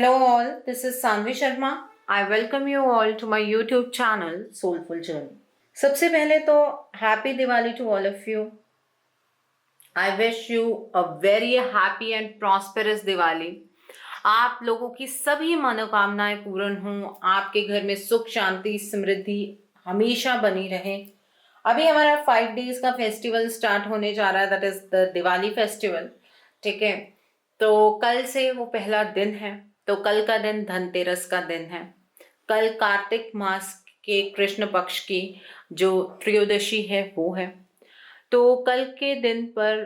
Hello all, this is Sanvi Sharma. I welcome you all to my YouTube channel Soulful Journey. सबसे पहले तो happy Diwali to all of you. I wish you a very happy and prosperous Diwali. आप लोगों की सभी मनोकामनाएं पूर्ण हों, आपके घर में सुख शांति समृद्धि हमेशा बनी रहे. अभी हमारा 5 days का फेस्टिवल स्टार्ट होने जा रहा है, that is the Diwali festival. ठीक है, तो कल से वो पहला दिन है. तो कल का दिन धनतेरस का दिन है. कल कार्तिक मास के कृष्ण पक्ष की जो त्रयोदशी है वो है. तो कल के दिन पर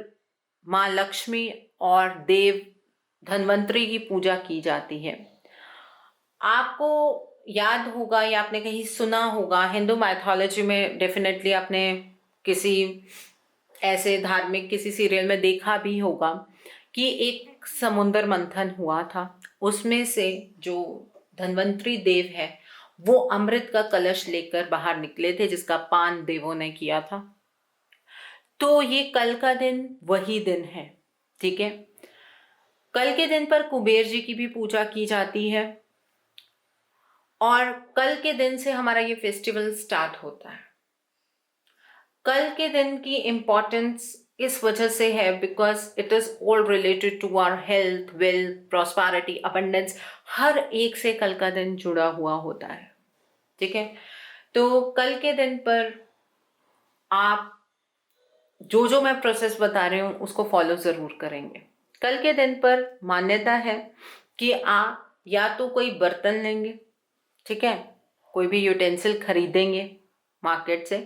माँ लक्ष्मी और देव धन्वंतरी की पूजा की जाती है. आपको याद होगा या आपने कहीं सुना होगा, हिंदू माइथोलॉजी में डेफिनेटली आपने किसी ऐसे धार्मिक किसी सीरियल में देखा भी होगा कि एक समुद्र मंथन हुआ था. उसमें से जो धन्वंतरी देव है वो अमृत का कलश लेकर बाहर निकले थे, जिसका पान देवों ने किया था. तो ये कल का दिन वही दिन है. ठीक है, कल के दिन पर कुबेर जी की भी पूजा की जाती है और कल के दिन से हमारा ये फेस्टिवल स्टार्ट होता है. कल के दिन की इम्पोर्टेंस इस वजह से है because it is all related to our health, wealth, prosperity, abundance. हर एक से कल का दिन जुड़ा हुआ होता है. ठीक है, तो कल के दिन पर आप जो जो मैं प्रोसेस बता रही हूँ उसको फॉलो ज़रूर करेंगे. कल के दिन पर मान्यता है कि आप या तो कोई बर्तन लेंगे, ठीक है, कोई भी यूटेंसिल खरीदेंगे मार्केट से,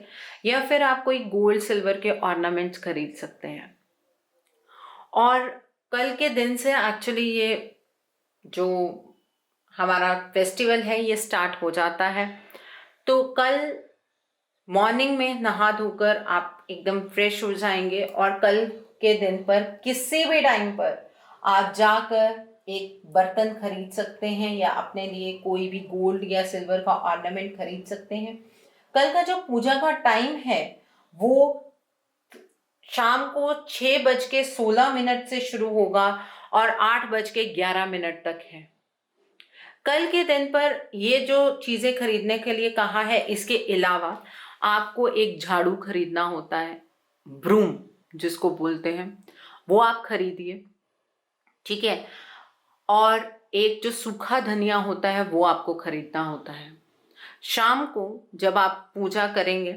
या फिर आप कोई गोल्ड सिल्वर के ऑर्नामेंट्स खरीद सकते हैं. और कल के दिन से एक्चुअली ये जो हमारा फेस्टिवल है ये स्टार्ट हो जाता है. तो कल मॉर्निंग में नहा धोकर आप एकदम फ्रेश हो जाएंगे और कल के दिन पर किसी भी टाइम पर आप जाकर एक बर्तन खरीद सकते हैं या अपने लिए कोई भी गोल्ड या सिल्वर का ऑर्नामेंट खरीद सकते हैं. कल का जो पूजा का टाइम है वो शाम को 6:16 से शुरू होगा और 8:11 तक है. कल के दिन पर ये जो चीज़ें खरीदने के लिए कहा है, इसके अलावा आपको एक झाड़ू खरीदना होता है, ब्रूम जिसको बोलते हैं, वो आप खरीदिए. ठीक है, और एक जो सूखा धनिया होता है वो आपको खरीदना होता है. शाम को जब आप पूजा करेंगे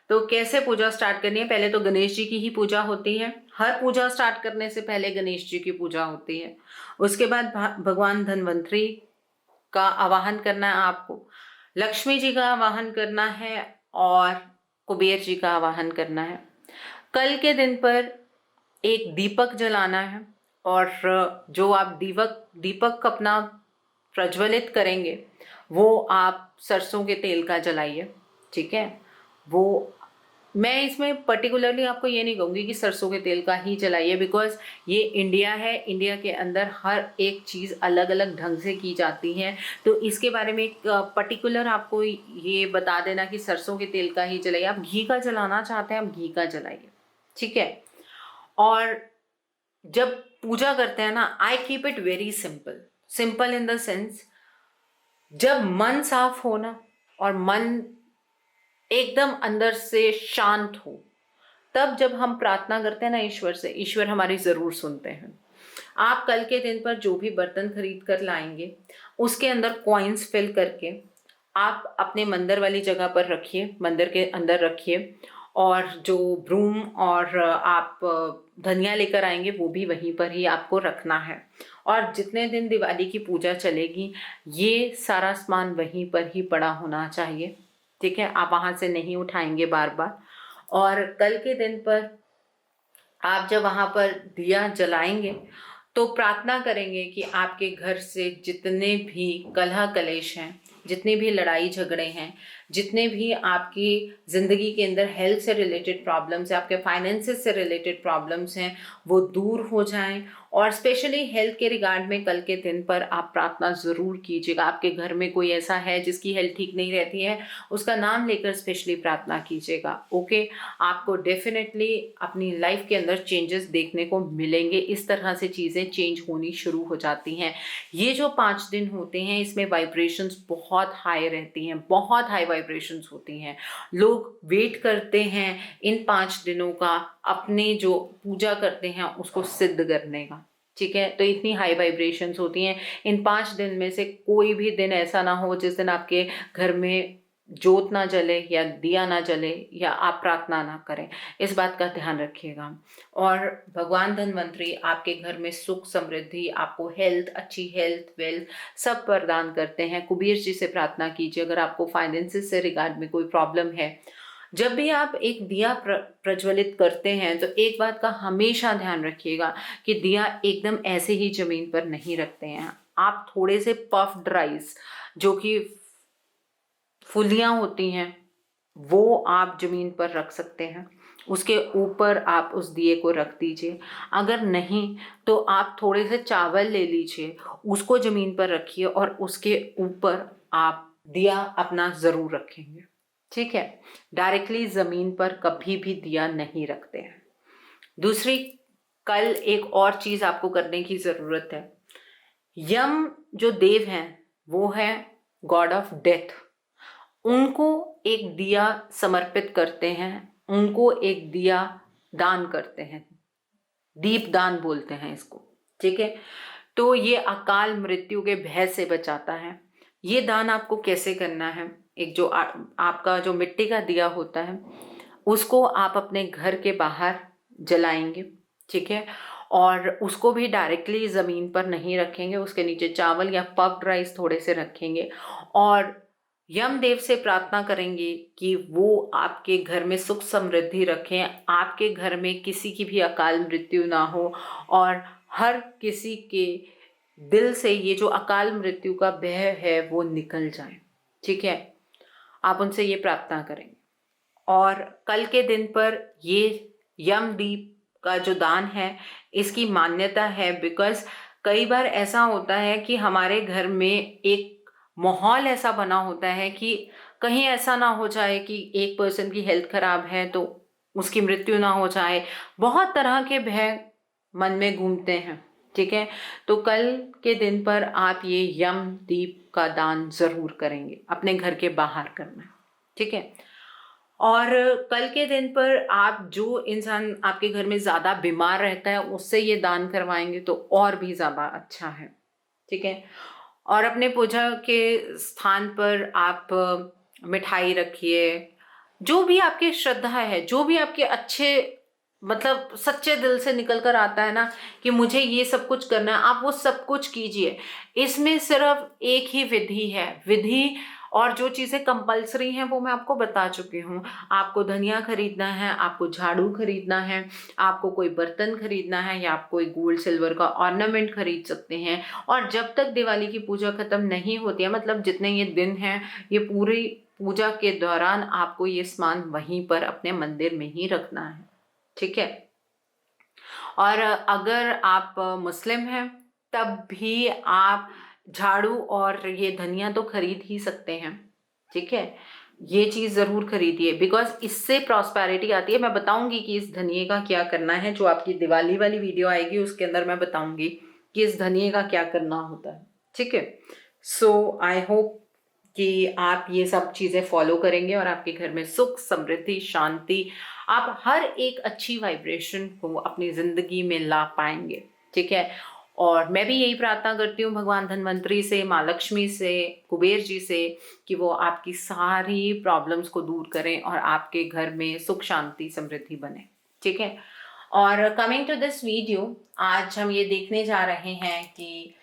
तो कैसे पूजा स्टार्ट करनी है, पहले तो गणेश जी की ही पूजा होती है. हर पूजा स्टार्ट करने से पहले गणेश जी की पूजा होती है. उसके बाद भगवान धन्वंतरी का आवाहन करना है आपको, लक्ष्मी जी का आवाहन करना है और कुबेर जी का आवाहन करना है. कल के दिन पर एक दीपक जलाना है और जो आप दीपक अपना प्रज्वलित करेंगे वो आप सरसों के तेल का जलाइए. ठीक है, वो मैं इसमें पर्टिकुलरली आपको ये नहीं कहूँगी कि सरसों के तेल का ही जलाइए, बिकॉज ये इंडिया है. इंडिया के अंदर हर एक चीज़ अलग अलग ढंग से की जाती है. तो इसके बारे में एक पर्टिकुलर आपको ये बता देना कि सरसों के तेल का ही जलाइए. आप घी का जलाना चाहते हैं आप घी का जलाइए. ठीक है, और जब पूजा करते हैं ना, I keep it very simple. Simple in the sense, जब मन साफ हो ना और मन एकदम अंदर से शांत हो, तब जब हम प्रार्थना करते हैं ना ईश्वर से, ईश्वर हमारी ज़रूर सुनते हैं. आप कल के दिन पर जो भी बर्तन खरीद कर लाएंगे उसके अंदर कॉइन्स फिल करके आप अपने मंदिर वाली जगह पर रखिए, मंदिर के अंदर रखिए. और जो ब्रूम और आप धनिया लेकर आएंगे वो भी वहीं पर ही आपको रखना है. और जितने दिन दिवाली की पूजा चलेगी ये सारा सामान वहीं पर ही पड़ा होना चाहिए. ठीक है, आप वहाँ से नहीं उठाएंगे बार बार. और कल के दिन पर आप जब वहाँ पर दिया जलाएंगे तो प्रार्थना करेंगे कि आपके घर से जितने भी कलह कलेश हैं, जितनी भी लड़ाई झगड़े हैं, जितने भी आपकी ज़िंदगी के अंदर हेल्थ से रिलेटेड प्रॉब्लम्स हैं, आपके फाइनेंसेस से रिलेटेड प्रॉब्लम्स हैं, वो दूर हो जाएं। और स्पेशली हेल्थ के रिगार्ड में कल के दिन पर आप प्रार्थना ज़रूर कीजिएगा। आपके घर में कोई ऐसा है जिसकी हेल्थ ठीक नहीं रहती है, उसका नाम लेकर स्पेशली प्रार्थना कीजिएगा। ओके, आपको डेफिनेटली अपनी लाइफ के अंदर चेंजेस देखने को मिलेंगे। इस तरह से चीज़ें चेंज होनी शुरू हो जाती हैं। ये जो 5 दिन होते हैं इसमें वाइब्रेशंस बहुत हाई रहती हैं, बहुत हाई वाइब्रेशंस होती हैं। लोग वेट करते हैं इन 5 दिनों का अपने जो पूजा करते हैं उसको सिद्ध करने का। ठीक है, तो इतनी हाई वाइब्रेशंस होती हैं। इन 5 दिन में से कोई भी दिन ऐसा ना हो जिस दिन आपके घर में जोत ना जले या दिया ना जले या आप प्रार्थना ना करें। इस बात का ध्यान रखिएगा। और भगवान धन्वंतरी आपके घर में सुख समृद्धि, आपको हेल्थ, अच्छी हेल्थ, वेल्थ सब प्रदान करते हैं। कुबेर जी से प्रार्थना कीजिए अगर आपको फाइनेंसिस से रिगार्ड में कोई प्रॉब्लम है। जब भी आप एक दिया प्रज्वलित करते हैं तो एक बात का हमेशा ध्यान रखिएगा कि दिया एकदम ऐसे ही जमीन पर नहीं रखते हैं। आप थोड़े से पफ्ड राइस, जो कि फुलियाँ होती हैं, वो आप ज़मीन पर रख सकते हैं। उसके ऊपर आप उस दिए को रख दीजिए। अगर नहीं तो आप थोड़े से चावल ले लीजिए, उसको ज़मीन पर रखिए और उसके ऊपर आप दिया अपना ज़रूर रखेंगे। ठीक है, डायरेक्टली ज़मीन पर कभी भी दिया नहीं रखते हैं। दूसरी, कल एक और चीज़ आपको करने की ज़रूरत है। यम जो देव हैं वो है गॉड ऑफ डेथ। उनको एक दिया समर्पित करते हैं, उनको एक दिया दान करते हैं, दीप दान बोलते हैं इसको। ठीक है, तो ये अकाल मृत्यु के भय से बचाता है। ये दान आपको कैसे करना है? एक जो आपका जो मिट्टी का दिया होता है उसको आप अपने घर के बाहर जलाएंगे। ठीक है, और उसको भी डायरेक्टली ज़मीन पर नहीं रखेंगे, उसके नीचे चावल या पफ्ड राइस थोड़े से रखेंगे और यमदेव से प्रार्थना करेंगे कि वो आपके घर में सुख समृद्धि रखें, आपके घर में किसी की भी अकाल मृत्यु ना हो और हर किसी के दिल से ये जो अकाल मृत्यु का भय है वो निकल जाए। ठीक है, आप उनसे ये प्रार्थना करेंगे। और कल के दिन पर ये यमदीप का जो दान है इसकी मान्यता है, बिकॉज कई बार ऐसा होता है कि हमारे घर में एक माहौल ऐसा बना होता है कि कहीं ऐसा ना हो जाए कि एक पर्सन की हेल्थ खराब है तो उसकी मृत्यु ना हो जाए। बहुत तरह के भय मन में घूमते हैं। ठीक है, तो कल के दिन पर आप ये यम दीप का दान जरूर करेंगे, अपने घर के बाहर करना है। ठीक है, और कल के दिन पर आप जो इंसान आपके घर में ज़्यादा बीमार रहता है उससे ये दान करवाएंगे तो और भी ज़्यादा अच्छा है। ठीक है, और अपने पूजा के स्थान पर आप मिठाई रखिए। जो भी आपकी श्रद्धा है, जो भी आपके अच्छे मतलब सच्चे दिल से निकल कर आता है ना कि मुझे ये सब कुछ करना है, आप वो सब कुछ कीजिए। इसमें सिर्फ एक ही विधि है, विधि और जो चीज़ें कंपलसरी हैं वो मैं आपको बता चुकी हूँ। आपको धनिया खरीदना है, आपको झाड़ू खरीदना है, आपको कोई बर्तन खरीदना है या आप कोई गोल्ड सिल्वर का ऑर्नामेंट खरीद सकते हैं। और जब तक दिवाली की पूजा खत्म नहीं होती है, मतलब जितने ये दिन हैं, ये पूरी पूजा के दौरान आपको ये सामान वहीं पर अपने मंदिर में ही रखना है। ठीक है, और अगर आप मुस्लिम हैं तब भी आप झाड़ू और ये धनिया तो खरीद ही सकते हैं। ठीक है, ये चीज़ ज़रूर खरीदिए, बिकॉज इससे प्रॉस्पेरिटी आती है। मैं बताऊंगी कि इस धनिये का क्या करना है, जो आपकी दिवाली वाली वीडियो आएगी उसके अंदर मैं बताऊंगी कि इस धनिये का क्या करना होता है। ठीक है, सो आई होप कि आप ये सब चीज़ें फॉलो करेंगे और आपके घर में सुख समृद्धि शांति, आप हर एक अच्छी वाइब्रेशन को अपनी ज़िंदगी में ला पाएंगे। ठीक है, और मैं भी यही प्रार्थना करती हूँ भगवान धन्वंतरी से, माँ लक्ष्मी से, कुबेर जी से कि वो आपकी सारी प्रॉब्लम्स को दूर करें और आपके घर में सुख शांति समृद्धि बने। ठीक है, और कमिंग टू दिस वीडियो, आज हम ये देखने जा रहे हैं कि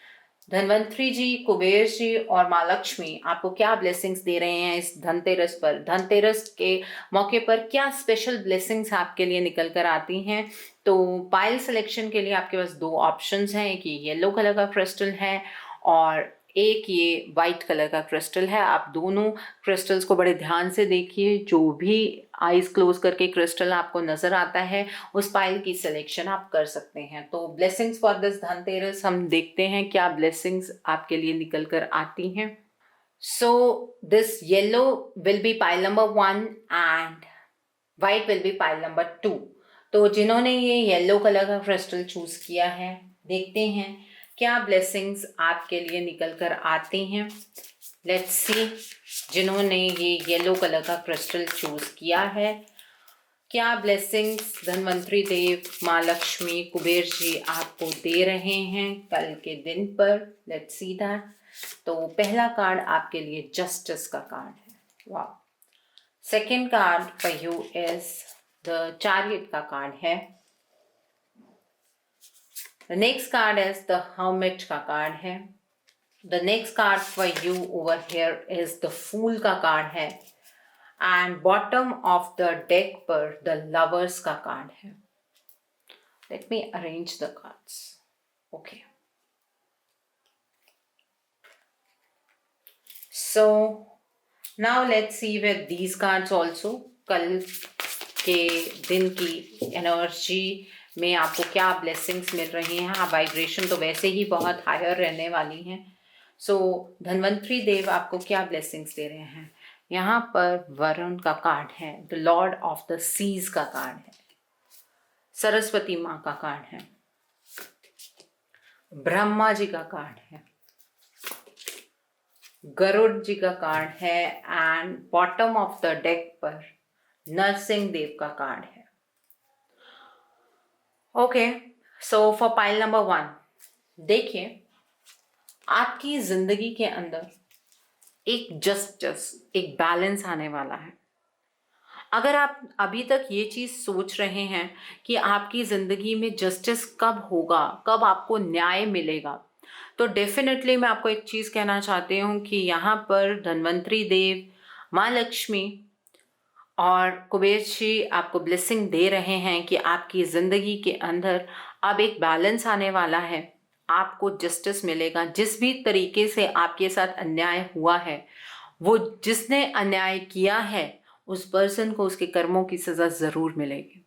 धन्वंतरी जी, कुबेर जी और माँ लक्ष्मी आपको क्या ब्लेसिंग्स दे रहे हैं इस धनतेरस पर। धनतेरस के मौके पर क्या स्पेशल ब्लेसिंग्स आपके लिए निकल कर आती हैं। तो पाइल सिलेक्शन के लिए आपके पास 2 ऑप्शंस हैं, एक ये येलो कलर का क्रिस्टल है और एक ये वाइट कलर का क्रिस्टल है। आप दोनों क्रिस्टल्स को बड़े ध्यान से देखिए। जो भी आईज क्लोज करके क्रिस्टल आपको नजर आता है उस पाइल की सिलेक्शन आप कर सकते हैं। तो ब्लेसिंग्स फॉर दिस धनतेरस, हम देखते हैं क्या ब्लेसिंग्स आपके लिए निकल कर आती हैं। So this yellow will be pile number 1 and white will be pile number 2। तो जिन्होंने ये येलो कलर का क्रिस्टल चूज किया है, देखते हैं क्या ब्लेसिंग्स आपके लिए निकल कर आती हैं। लेट्स सी, जिन्होंने ये येलो कलर का क्रिस्टल चूज किया है, क्या ब्लेसिंग्स धनवंतरी देव, माँ लक्ष्मी, कुबेर जी आपको दे रहे हैं कल के दिन पर। Let's see that. तो पहला कार्ड आपके लिए जस्टिस का कार्ड है। वाह। Second card for you is the chariot का कार्ड है। The next card is the Hermit का कार्ड है। The next card for you over here is the Fool का कार्ड है। And bottom of the deck पर the Lovers का card है। Let me arrange the cards. Okay. So now let's see with these cards also कल के दिन की energy में आपको क्या ब्लेसिंग्स मिल रही हैं। हाँ, वाइब्रेशन तो वैसे ही बहुत हायर रहने वाली हैं। सो धनवंतरी देव आपको क्या ब्लेसिंग्स दे रहे हैं। यहाँ पर वरुण का कार्ड है, the lord of the seas का कार्ड है, सरस्वती माँ का कार्ड है, ब्रह्मा जी का कार्ड है, गरुड़ जी का कार्ड है and bottom of the deck पर नरसिंह देव का कार्ड है। Okay, so for pile number 1, देखिए आपकी जिंदगी के अंदर एक जस्टिस, एक बैलेंस आने वाला है। अगर आप अभी तक ये चीज़ सोच रहे हैं कि आपकी ज़िंदगी में जस्टिस कब होगा, कब आपको न्याय मिलेगा, तो डेफिनेटली मैं आपको एक चीज़ कहना चाहती हूँ कि यहाँ पर धन्वंतरी देव, माँ लक्ष्मी और कुबेर जी आपको ब्लेसिंग दे रहे हैं कि आपकी ज़िंदगी के अंदर अब एक बैलेंस आने वाला है। आपको जस्टिस मिलेगा। जिस भी तरीके से आपके साथ अन्याय हुआ है, वो जिसने अन्याय किया है उस पर्सन को उसके कर्मों की सज़ा ज़रूर मिलेगी।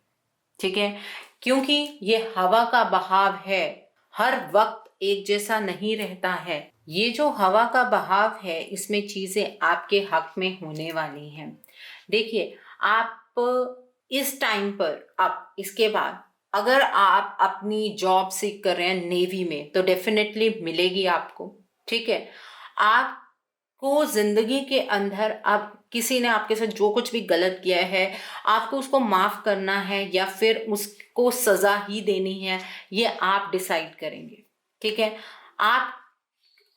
ठीक है, क्योंकि ये हवा का बहाव है, हर वक्त एक जैसा नहीं रहता है। ये जो हवा का बहाव है, इसमें चीज़ें आपके हक में होने वाली हैं। देखिए, आप इस टाइम पर, अब इसके बाद अगर आप अपनी जॉब सीख कर रहे हैं नेवी में, तो डेफिनेटली मिलेगी आपको। ठीक है, आपको जिंदगी के अंदर अब किसी ने आपके साथ जो कुछ भी गलत किया है, आपको उसको माफ करना है या फिर उसको सजा ही देनी है, ये आप डिसाइड करेंगे। ठीक है, आप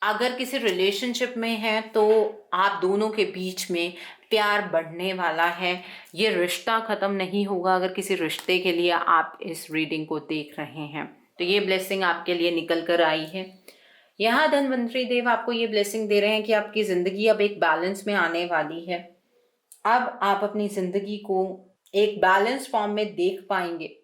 अगर किसी रिलेशनशिप में हैं तो आप दोनों के बीच में प्यार बढ़ने वाला है। ये रिश्ता ख़त्म नहीं होगा अगर किसी रिश्ते के लिए आप इस रीडिंग को देख रहे हैं। तो ये ब्लेसिंग आपके लिए निकल कर आई है। यहाँ धनवंतरी देव आपको ये ब्लेसिंग दे रहे हैं कि आपकी ज़िंदगी अब एक बैलेंस में आने वाली है। अब आप अपनी ज़िंदगी को एक बैलेंस फॉर्म में देख पाएंगे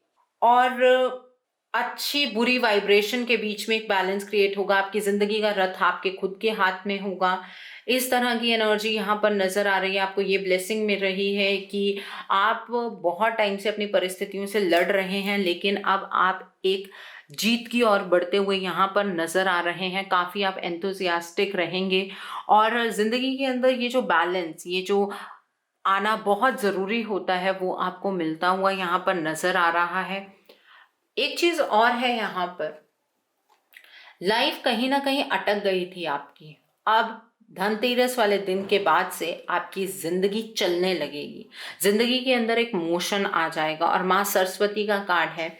और अच्छी बुरी वाइब्रेशन के बीच में एक बैलेंस क्रिएट होगा। आपकी ज़िंदगी का रथ आपके खुद के हाथ में होगा। इस तरह की एनर्जी यहाँ पर नज़र आ रही है। आपको ये ब्लेसिंग मिल रही है कि आप बहुत टाइम से अपनी परिस्थितियों से लड़ रहे हैं, लेकिन अब आप एक जीत की ओर बढ़ते हुए यहाँ पर नज़र आ रहे हैं। काफ़ी आप एंथुसियास्टिक रहेंगे और ज़िंदगी के अंदर ये जो बैलेंस, ये जो आना बहुत ज़रूरी होता है, वो आपको मिलता हुआ यहाँ पर नज़र आ रहा है। एक चीज़ और है, यहाँ पर लाइफ कहीं ना कहीं अटक गई थी आपकी। अब धनतेरस वाले दिन के बाद से आपकी ज़िंदगी चलने लगेगी। ज़िंदगी के अंदर एक मोशन आ जाएगा और माँ सरस्वती का कार्ड है।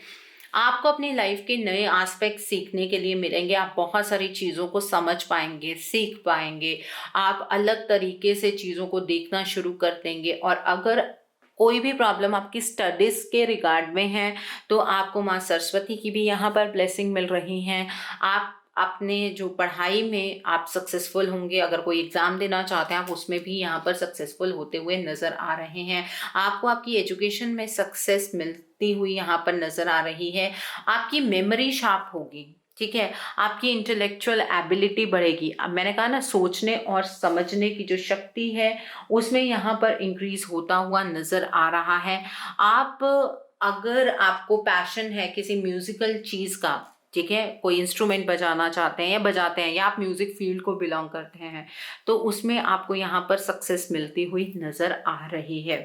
आपको अपनी लाइफ के नए एस्पेक्ट सीखने के लिए मिलेंगे। आप बहुत सारी चीज़ों को समझ पाएंगे, सीख पाएंगे। आप अलग तरीके से चीज़ों को देखना शुरू कर देंगे। और अगर कोई भी प्रॉब्लम आपकी स्टडीज़ के रिगार्ड में है तो आपको माँ सरस्वती की भी यहाँ पर ब्लेसिंग मिल रही हैं। आप अपने जो पढ़ाई में आप सक्सेसफुल होंगे। अगर कोई एग्ज़ाम देना चाहते हैं आप उसमें भी यहाँ पर सक्सेसफुल होते हुए नज़र आ रहे हैं। आपको आपकी एजुकेशन में सक्सेस मिलती हुई यहाँ पर नज़र आ रही है। आपकी मेमोरी शार्प होगी। ठीक है, आपकी इंटेलेक्चुअल एबिलिटी बढ़ेगी। अब मैंने कहा ना, सोचने और समझने की जो शक्ति है उसमें यहाँ पर इंक्रीज होता हुआ नजर आ रहा है। आप, अगर आपको पैशन है किसी म्यूजिकल चीज का, ठीक है, कोई इंस्ट्रूमेंट बजाना चाहते हैं या बजाते हैं, या आप म्यूजिक फील्ड को बिलोंग करते हैं, तो उसमें आपको यहाँ पर सक्सेस मिलती हुई नजर आ रही है।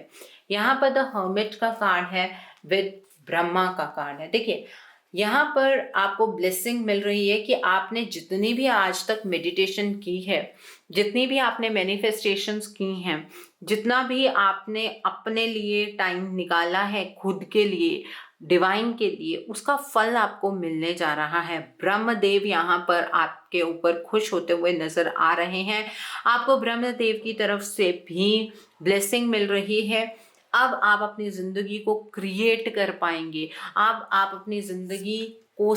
यहाँ पर द हर्मिट का कार्ड है, विद ब्रह्मा का कार्ड है। देखिए, यहाँ पर आपको ब्लेसिंग मिल रही है कि आपने जितनी भी आज तक मेडिटेशन की है, जितनी भी आपने मैनिफेस्टेशंस की हैं, जितना भी आपने अपने लिए टाइम निकाला है खुद के लिए, डिवाइन के लिए, उसका फल आपको मिलने जा रहा है। ब्रह्मदेव यहाँ पर आपके ऊपर खुश होते हुए नजर आ रहे हैं। आपको ब्रह्मदेव की तरफ से भी ब्लेसिंग मिल रही है। अब आप अपनी जिंदगी को क्रिएट कर पाएंगे। अब आप अपनी जिंदगी को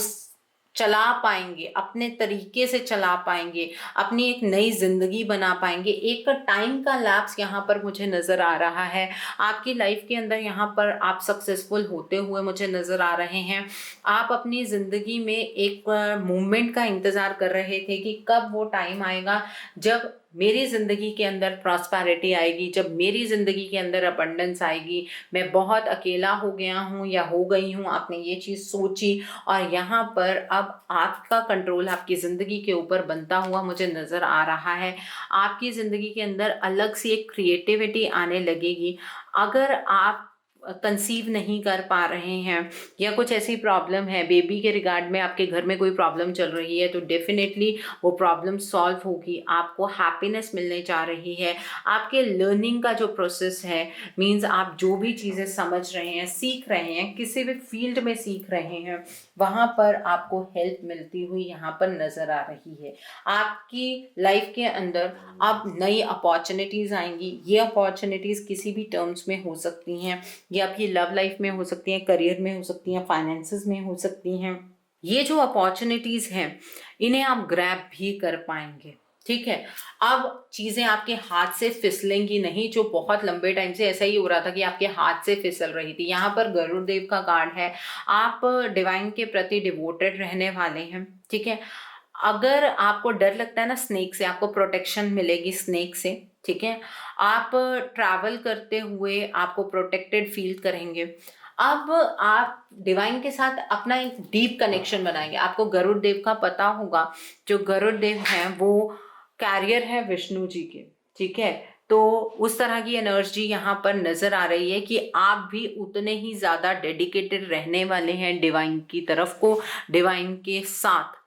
चला पाएंगे, अपने तरीके से चला पाएंगे, अपनी एक नई जिंदगी बना पाएंगे। एक टाइम का लैप्स यहाँ पर मुझे नजर आ रहा है। आपकी लाइफ के अंदर यहाँ पर आप सक्सेसफुल होते हुए मुझे नजर आ रहे हैं। आप अपनी जिंदगी में एक मूवमेंट का इंतजार कर रहे थे कि कब वो टाइम आएगा जब मेरी ज़िंदगी के अंदर प्रॉस्पेरिटी आएगी, जब मेरी ज़िंदगी के अंदर अबंडेंस आएगी। मैं बहुत अकेला हो गया हूँ या हो गई हूँ, आपने ये चीज़ सोची, और यहाँ पर अब आपका कंट्रोल आपकी ज़िंदगी के ऊपर बनता हुआ मुझे नज़र आ रहा है। आपकी ज़िंदगी के अंदर अलग सी एक क्रिएटिविटी आने लगेगी। अगर आप कंसीव नहीं कर पा रहे हैं या कुछ ऐसी प्रॉब्लम है, बेबी के रिगार्ड में आपके घर में कोई प्रॉब्लम चल रही है, तो डेफिनेटली वो प्रॉब्लम सॉल्व होगी। आपको हैप्पीनेस मिलने जा रही है। आपके लर्निंग का जो प्रोसेस है, मींस आप जो भी चीज़ें समझ रहे हैं, सीख रहे हैं, किसी भी फील्ड में सीख रहे हैं, वहाँ पर आपको हेल्प मिलती हुई यहाँ पर नज़र आ रही है। आपकी लाइफ के अंदर अब नई अपॉर्चुनिटीज़ आएंगी। ये अपॉर्चुनिटीज़ किसी भी टर्म्स में हो सकती हैं, ये आपकी लव लाइफ में हो सकती हैं, करियर में हो सकती हैं, फाइनेंसेस में हो सकती हैं। ये जो अपॉर्चुनिटीज़ हैं, इन्हें आप ग्रैब भी कर पाएंगे। ठीक है, अब चीज़ें आपके हाथ से फिसलेंगी नहीं, जो बहुत लंबे टाइम से ऐसा ही हो रहा था कि आपके हाथ से फिसल रही थी। यहाँ पर गरुड़ देव का कार्ड है। आप डिवाइन के प्रति डिवोटेड रहने वाले हैं। ठीक है, अगर आपको डर लगता है ना स्नेक से, आपको प्रोटेक्शन मिलेगी स्नेक से। ठीक है, आप ट्रैवल करते हुए आपको प्रोटेक्टेड फील करेंगे। अब आप डिवाइन के साथ अपना एक डीप कनेक्शन बनाएंगे। आपको गरुड़ देव का पता होगा, जो गरुड़ देव हैं वो कैरियर है विष्णु जी के। ठीक है, तो उस तरह की एनर्जी यहाँ पर नजर आ रही है कि आप भी उतने ही ज्यादा डेडिकेटेड रहने वाले हैं डिवाइन की तरफ को, डिवाइन के साथ।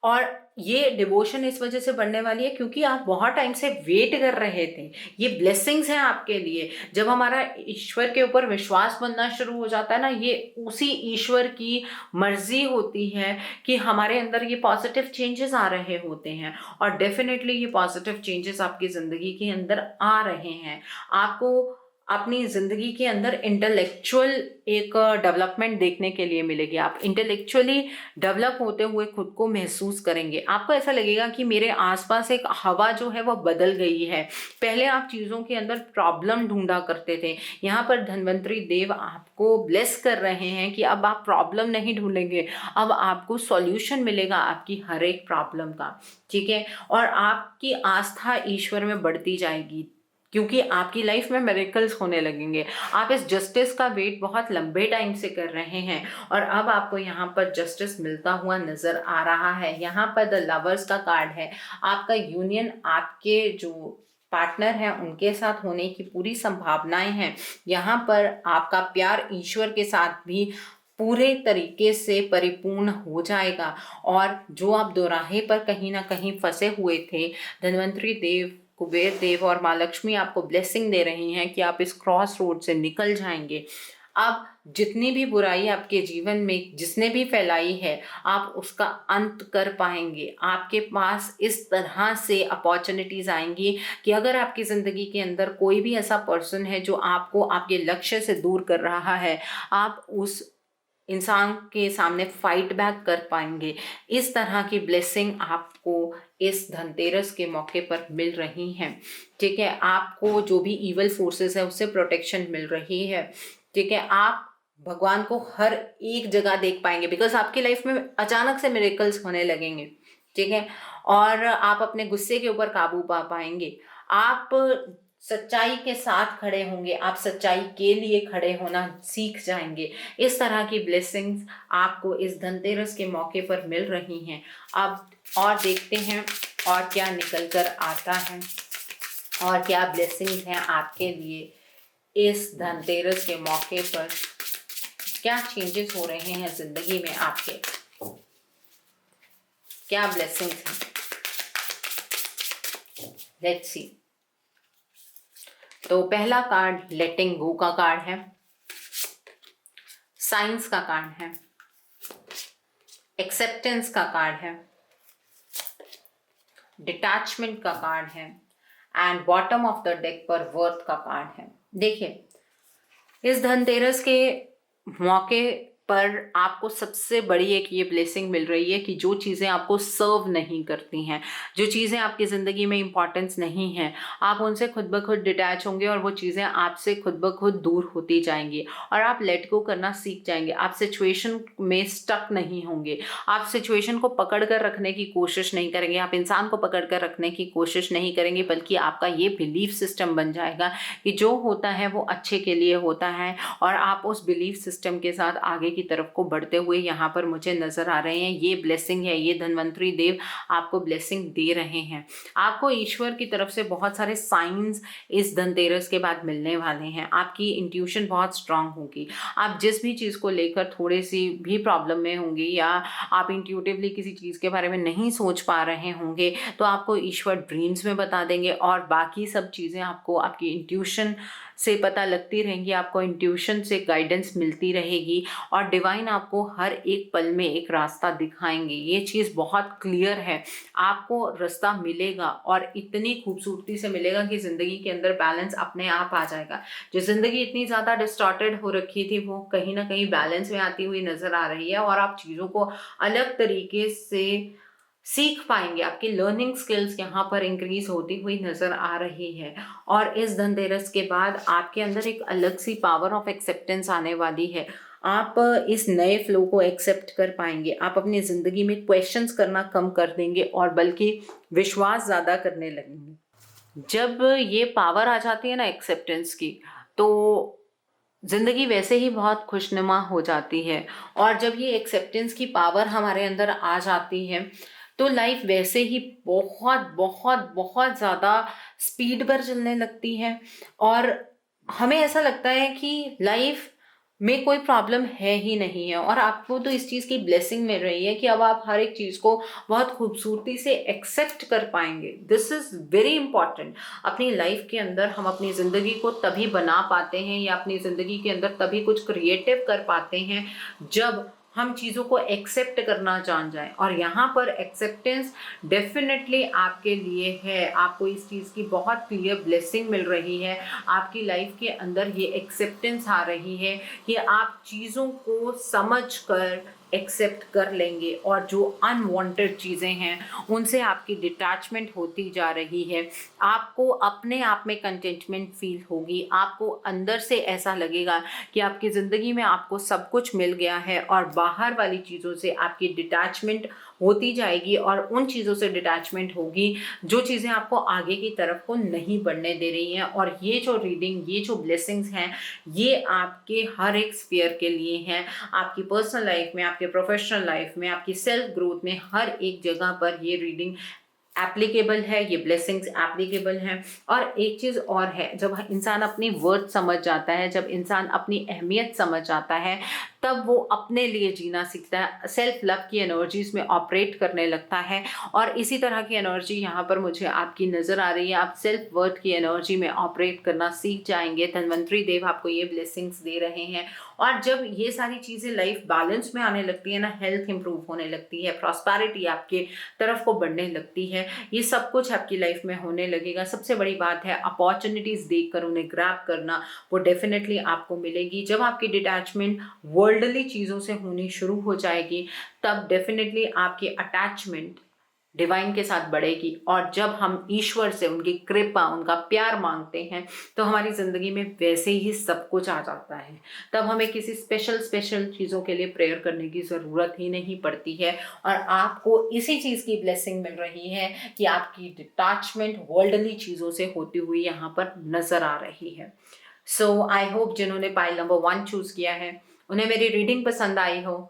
और ये डिवोशन इस वजह से बढ़ने वाली है क्योंकि आप बहुत टाइम से वेट कर रहे थे। ये ब्लेसिंग्स हैं आपके लिए। जब हमारा ईश्वर के ऊपर विश्वास बनना शुरू हो जाता है ना, ये उसी ईश्वर की मर्जी होती है कि हमारे अंदर ये पॉजिटिव चेंजेस आ रहे होते हैं। और डेफिनेटली ये पॉजिटिव चेंजेस आपकी ज़िंदगी के अंदर आ रहे हैं। आपको अपनी ज़िंदगी के अंदर इंटेलेक्चुअल एक डेवलपमेंट देखने के लिए मिलेगी। आप इंटेलेक्चुअली डेवलप होते हुए खुद को महसूस करेंगे। आपको ऐसा लगेगा कि मेरे आसपास एक हवा जो है वो बदल गई है। पहले आप चीज़ों के अंदर प्रॉब्लम ढूंढा करते थे, यहाँ पर धन्वंतरी देव आपको ब्लेस कर रहे हैं कि अब आप प्रॉब्लम नहीं ढूंढेंगे, अब आपको सॉल्यूशन मिलेगा आपकी हर एक प्रॉब्लम का। ठीक है, और आपकी आस्था ईश्वर में बढ़ती जाएगी क्योंकि आपकी लाइफ में मिरेकल्स होने लगेंगे। आप इस जस्टिस का वेट बहुत लंबे टाइम से कर रहे हैं और अब आपको यहाँ पर जस्टिस मिलता हुआ नजर आ रहा है। यहाँ पर द लवर्स का कार्ड है। आपका यूनियन आपके जो पार्टनर हैं उनके साथ होने की पूरी संभावनाएं हैं। यहाँ पर आपका प्यार ईश्वर के साथ भी पूरे तरीके से परिपूर्ण हो जाएगा। और जो आप दोराहे पर कहीं ना कहीं फंसे हुए थे, धन्वंतरी देव, कुबेर देव और माँ लक्ष्मी आपको ब्लेसिंग दे रही हैं कि आप इस क्रॉस रोड से निकल जाएंगे। अब जितनी भी बुराई आपके जीवन में जिसने भी फैलाई है, आप उसका अंत कर पाएंगे। आपके पास इस तरह से अपॉर्चुनिटीज आएंगी कि अगर आपकी ज़िंदगी के अंदर कोई भी ऐसा पर्सन है जो आपको आपके लक्ष्य से दूर कर रहा है, आप उस इंसान के सामने फाइट बैक कर पाएंगे। इस तरह की ब्लेसिंग आपको इस धनतेरस के मौके पर मिल रही हैं। ठीक है, आपको जो भी इवल फोर्सेस है उससे प्रोटेक्शन मिल रही है। ठीक है, आप भगवान को हर एक जगह देख पाएंगे, बिकॉज आपकी लाइफ में अचानक से मिरेकल्स होने लगेंगे, ठीक है। और आप अपने गुस्से के ऊपर काबू पा पाएंगे, आप सच्चाई के साथ खड़े होंगे, आप सच्चाई के लिए खड़े होना सीख जाएंगे। इस तरह की ब्लेसिंग्स आपको इस धनतेरस के मौके पर मिल रही हैं। अब और देखते हैं और क्या निकल कर आता है और क्या ब्लेसिंग्स हैं आपके लिए इस धनतेरस के मौके पर। क्या चेंजेस हो रहे हैं जिंदगी में आपके, क्या ब्लेसिंग्स हैं, लेट्स सी। तो पहला कार्ड लेटिंग गो का कार्ड है, साइंस का कार्ड है, एक्सेप्टेंस का कार्ड है, डिटैचमेंट का कार्ड है and bottom of the deck पर वर्थ का कार्ड है। देखिए, इस धनतेरस के मौके पर आपको सबसे बड़ी एक ये ब्लेसिंग मिल रही है कि जो चीज़ें आपको सर्व नहीं करती हैं, जो चीज़ें आपकी ज़िंदगी में इंपॉर्टेंस नहीं हैं, आप उनसे खुद ब खुद डिटैच होंगे और वो चीज़ें आपसे खुद ब खुद दूर होती जाएंगी और आप लेट गो करना सीख जाएंगे। आप सिचुएशन में स्टक नहीं होंगे, आप सिचुएशन को पकड़ कर रखने की कोशिश नहीं करेंगे, आप इंसान को पकड़ कर रखने की कोशिश नहीं करेंगे, बल्कि आपका ये बिलीफ सिस्टम बन जाएगा कि जो होता है वो अच्छे के लिए होता है और आप उस बिलीफ सिस्टम के साथ आगे की तरफ को बढ़ते हुए यहाँ पर मुझे नजर आ रहे हैं। ये ब्लेसिंग है, ये धन्वंतरी देव आपको ब्लेसिंग दे रहे हैं। आपको ईश्वर की तरफ से बहुत सारे साइंस इस धनतेरस के बाद मिलने वाले हैं। आपकी इंट्यूशन बहुत स्ट्रांग होगी, आप जिस भी चीज़ को लेकर थोड़ी सी भी प्रॉब्लम में होंगे या आप इंट्यूटिवली किसी चीज़ के बारे में नहीं सोच पा रहे होंगे तो आपको ईश्वर ड्रीम्स में बता देंगे और बाकी सब चीज़ें आपको आपकी इंट्यूशन से पता लगती रहेंगी, आपको इंट्यूशन से गाइडेंस मिलती रहेगी और डिवाइन आपको हर एक पल में एक रास्ता दिखाएंगे। ये चीज़ बहुत क्लियर है, आपको रास्ता मिलेगा और इतनी खूबसूरती से मिलेगा कि ज़िंदगी के अंदर बैलेंस अपने आप आ जाएगा। जो ज़िंदगी इतनी ज़्यादा डिस्टॉर्टेड हो रखी थी वो कहीं ना कहीं बैलेंस में आती हुई नज़र आ रही है और आप चीज़ों को अलग तरीके से सीख पाएंगे। आपकी लर्निंग स्किल्स यहाँ पर इंक्रीज होती हुई नजर आ रही है और इस धनतेरस के बाद आपके अंदर एक अलग सी पावर ऑफ एक्सेप्टेंस आने वाली है। आप इस नए फ्लो को एक्सेप्ट कर पाएंगे, आप अपनी ज़िंदगी में क्वेश्चंस करना कम कर देंगे और बल्कि विश्वास ज़्यादा करने लगेंगे। जब ये पावर आ जाती है ना एक्सेप्टेंस की, तो ज़िंदगी वैसे ही बहुत खुशनुमा हो जाती है और जब ये एक्सेप्टेंस की पावर हमारे अंदर आ जाती है तो लाइफ वैसे ही बहुत बहुत बहुत ज़्यादा स्पीड पर चलने लगती है और हमें ऐसा लगता है कि लाइफ में कोई प्रॉब्लम है ही नहीं है और आपको तो इस चीज़ की ब्लेसिंग मिल रही है कि अब आप हर एक चीज़ को बहुत खूबसूरती से एक्सेप्ट कर पाएंगे। This is very important. अपनी लाइफ के अंदर हम अपनी ज़िंदगी को तभी बना पाते हैं या अपनी ज़िंदगी के अंदर तभी कुछ क्रिएटिव कर पाते हैं जब हम चीज़ों को एक्सेप्ट करना जान जाएं और यहाँ पर एक्सेप्टेंस डेफिनेटली आपके लिए है। आपको इस चीज़ की बहुत क्लियर ब्लेसिंग मिल रही है, आपकी लाइफ के अंदर ये एक्सेप्टेंस आ रही है कि आप चीज़ों को समझ कर एक्सेप्ट कर लेंगे और जो अनवांटेड चीज़ें हैं उनसे आपकी डिटैचमेंट होती जा रही है। आपको अपने आप में कंटेंटमेंट फील होगी, आपको अंदर से ऐसा लगेगा कि आपकी ज़िंदगी में आपको सब कुछ मिल गया है और बाहर वाली चीज़ों से आपकी डिटैचमेंट होती जाएगी और उन चीज़ों से डिटैचमेंट होगी जो चीज़ें आपको आगे की तरफ को नहीं बढ़ने दे रही हैं। और ये जो रीडिंग, ये जो ब्लेसिंग्स हैं, ये आपके हर एक स्फीयर के लिए हैं। आपकी पर्सनल लाइफ में, आपके प्रोफेशनल लाइफ में, आपकी सेल्फ ग्रोथ में, हर एक जगह पर ये रीडिंग एप्लीकेबल है, ये ब्लेसिंग्स एप्लीकेबल हैं। और एक चीज़ और है, जब इंसान अपनी वर्थ समझ जाता है, जब इंसान अपनी अहमियत समझ जाता है, तब वो अपने लिए जीना सीखता है, सेल्फ लव की एनर्जीज में ऑपरेट करने लगता है। और इसी तरह की एनर्जी यहाँ पर मुझे आपकी नज़र आ रही है। आप सेल्फ वर्थ की एनर्जी में ऑपरेट करना सीख जाएंगे। धन्वंतरी देव आपको ये ब्लेसिंग्स दे रहे हैं और जब ये सारी चीज़ें लाइफ बैलेंस में आने लगती है ना, हेल्थ इंप्रूव होने लगती है, प्रॉस्पेरिटी आपके तरफ को बढ़ने लगती है, ये सब कुछ आपकी लाइफ में होने लगेगा। सबसे बड़ी बात है अपॉर्चुनिटीज़ देखकर उन्हें ग्रैब करना, वो डेफिनेटली आपको मिलेगी। जब आपकी डिटैचमेंट वर्ल्डली चीज़ों से होनी शुरू हो जाएगी तब डेफिनेटली आपकी अटैचमेंट डिवाइन के साथ बढ़ेगी। और जब हम ईश्वर से उनकी कृपा, उनका प्यार मांगते हैं तो हमारी ज़िंदगी में वैसे ही सब कुछ आ जाता है। तब हमें किसी स्पेशल चीज़ों के लिए प्रेयर करने की ज़रूरत ही नहीं पड़ती है। और आपको इसी चीज़ की ब्लेसिंग मिल रही है कि आपकी डिटैचमेंट वर्ल्डली चीज़ों से होती हुई यहाँ पर नज़र आ रही है। सो आई होप जिन्होंने पाइल नंबर 1 चूज़ किया है उन्हें मेरी रीडिंग पसंद आई हो।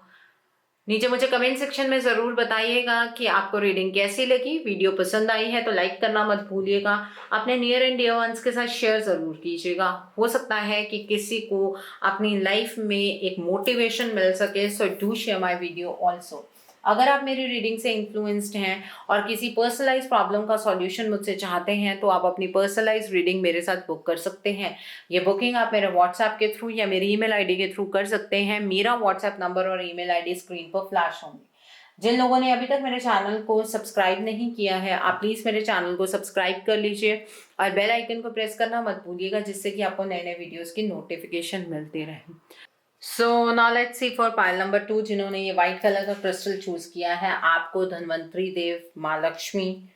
नीचे मुझे कमेंट सेक्शन में ज़रूर बताइएगा कि आपको रीडिंग कैसी लगी। वीडियो पसंद आई है तो लाइक करना मत भूलिएगा। अपने नियर एंड डियर वंस के साथ शेयर ज़रूर कीजिएगा। हो सकता है कि किसी को अपनी लाइफ में एक मोटिवेशन मिल सके। So do share my video also. अगर आप मेरी रीडिंग से इन्फ्लुएंस्ड हैं और किसी पर्सनलाइज प्रॉब्लम का सॉल्यूशन मुझसे चाहते हैं तो आप अपनी पर्सनलाइज रीडिंग मेरे साथ बुक कर सकते हैं। ये बुकिंग आप मेरे व्हाट्सएप के थ्रू या मेरी ईमेल आईडी के थ्रू कर सकते हैं। मेरा व्हाट्सएप नंबर और ईमेल आईडी स्क्रीन पर फ्लैश होंगे। जिन लोगों ने अभी तक मेरे चैनल को सब्सक्राइब नहीं किया है आप प्लीज़ मेरे चैनल को सब्सक्राइब कर लीजिए और बेल आइकन को प्रेस करना मत भूलिएगा, जिससे कि आपको नए नए वीडियोज़ की नोटिफिकेशन मिलती रहे। So now let's see for pile number 2, जिन्होंने ये व्हाइट कलर का क्रिस्टल चूज किया है। आपको धन्वंतरी देव, माँ लक्ष्मी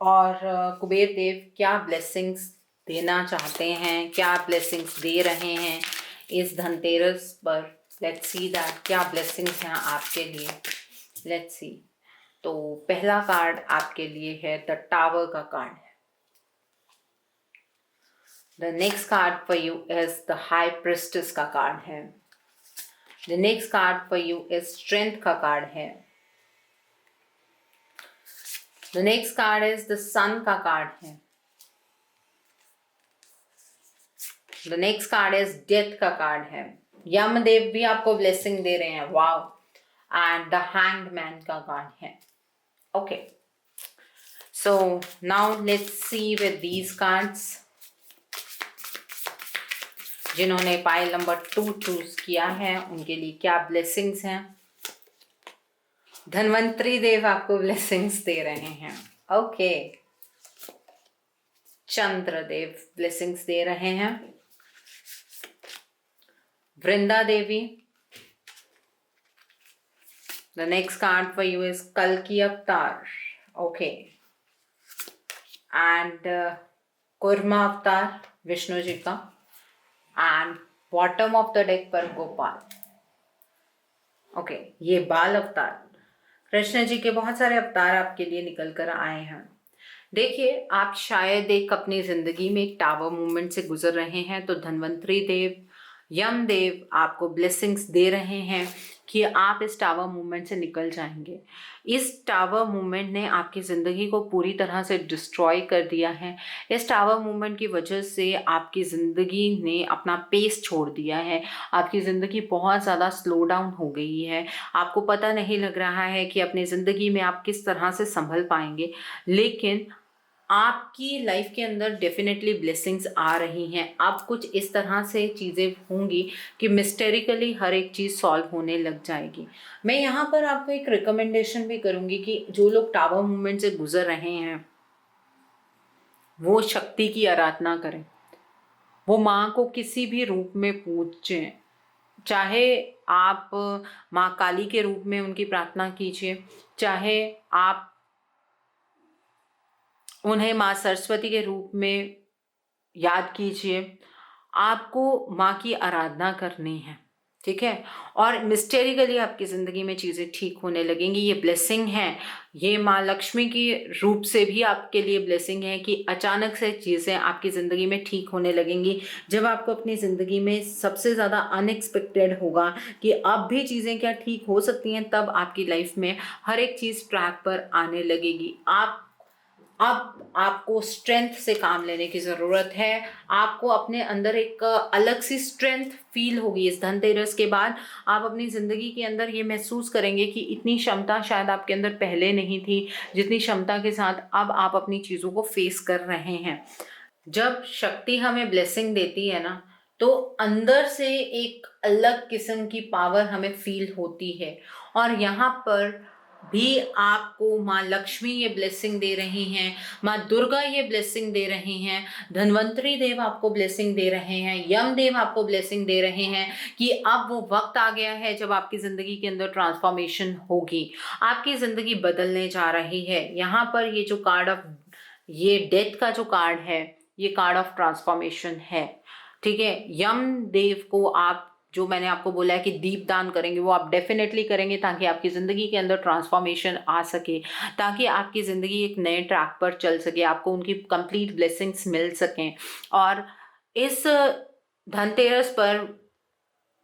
और कुबेर देव क्या ब्लेसिंग्स देना चाहते हैं, क्या ब्लेसिंग्स दे रहे हैं इस धनतेरस पर। लेट्स सी दैट क्या ब्लेसिंग्स हैं आपके लिए। Let's see. तो पहला कार्ड आपके लिए है द टावर का कार्ड है। The next card for you is the high priestess का कार्ड है। The next card for you is strength का कार्ड है। The next card is the sun का कार्ड है। The next card is death का card है। यमदेव भी आपको ब्लेसिंग दे रहे हैं, wow. And the hanged man का कार्ड है। Okay, so now let's see with these cards जिन्होंने पाइल नंबर 2 चूज किया है उनके लिए क्या ब्लेसिंग्स हैं। धन्वंतरी देव आपको ब्लेसिंग्स दे रहे हैं। ओके, चंद्रदेव ब्लेसिंग्स दे रहे हैं। Vrinda Devi. The next card for you is कल्कि अवतार। ओके, एंड कुर्मा अवतार विष्णु जी का। And bottom of the deck पर गोपाल। ओके, ये बाल अवतार, कृष्ण जी के बहुत सारे अवतार आपके लिए निकल कर आए हैं। देखिए, आप शायद एक अपनी जिंदगी में एक टावर मूवमेंट से गुजर रहे हैं तो धन्वंतरी देव, यमदेव आपको ब्लेसिंग्स दे रहे हैं कि आप इस टावर मूवमेंट से निकल जाएंगे। इस टावर मूवमेंट ने आपकी ज़िंदगी को पूरी तरह से डिस्ट्रॉय कर दिया है। इस टावर मूवमेंट की वजह से आपकी ज़िंदगी ने अपना पेस छोड़ दिया है। आपकी ज़िंदगी बहुत ज़्यादा स्लो डाउन हो गई है। आपको पता नहीं लग रहा है कि अपनी ज़िंदगी में आप किस तरह से संभल पाएंगे। लेकिन आपकी लाइफ के अंदर डेफिनेटली ब्लेसिंग्स आ रही हैं। अब कुछ इस तरह से चीज़ें होंगी कि मिस्टेरिकली हर एक चीज़ सॉल्व होने लग जाएगी। मैं यहाँ पर आपको एक रिकमेंडेशन भी करूँगी कि जो लोग टावर मूवमेंट से गुजर रहे हैं वो शक्ति की आराधना करें। वो माँ को किसी भी रूप में पूजें, चाहे आप माँ काली के रूप में उनकी प्रार्थना कीजिए, चाहे आप उन्हें माँ सरस्वती के रूप में याद कीजिए। आपको माँ की आराधना करनी है, ठीक है। और मिस्टेरिकली आपकी ज़िंदगी में चीज़ें ठीक होने लगेंगी। ये ब्लेसिंग है, ये माँ लक्ष्मी की रूप से भी आपके लिए ब्लेसिंग है कि अचानक से चीज़ें आपकी ज़िंदगी में ठीक होने लगेंगी। जब आपको अपनी ज़िंदगी में सबसे ज़्यादा अनएक्सपेक्टेड होगा कि अब भी चीज़ें क्या ठीक हो सकती हैं, तब आपकी लाइफ में हर एक चीज़ ट्रैक पर आने लगेगी। अब आपको स्ट्रेंथ से काम लेने की ज़रूरत है। आपको अपने अंदर एक अलग सी स्ट्रेंथ फील होगी। इस धनतेरस के बाद आप अपनी ज़िंदगी के अंदर ये महसूस करेंगे कि इतनी क्षमता शायद आपके अंदर पहले नहीं थी, जितनी क्षमता के साथ अब आप अपनी चीज़ों को फेस कर रहे हैं। जब शक्ति हमें ब्लेसिंग देती है ना, तो अंदर से एक अलग किस्म की पावर हमें फील होती है। और यहाँ पर भी आपको माँ लक्ष्मी ये ब्लेसिंग दे रही हैं, माँ दुर्गा ये ब्लेसिंग दे रही हैं, धन्वंतरी देव आपको ब्लेसिंग दे रहे हैं, यम देव आपको ब्लेसिंग दे रहे हैं कि अब वो वक्त आ गया है जब आपकी जिंदगी के अंदर ट्रांसफॉर्मेशन होगी, आपकी जिंदगी बदलने जा रही है। यहाँ पर ये जो कार्ड ऑफ, ये डेथ का जो कार्ड है, ये कार्ड ऑफ ट्रांसफॉर्मेशन है। ठीक है, यम देव को आप, जो मैंने आपको बोला है कि दीप दान करेंगे, वो आप डेफिनेटली करेंगे ताकि आपकी ज़िंदगी के अंदर ट्रांसफॉर्मेशन आ सके, ताकि आपकी ज़िंदगी एक नए ट्रैक पर चल सके, आपको उनकी कंप्लीट ब्लेसिंग्स मिल सकें। और इस धनतेरस पर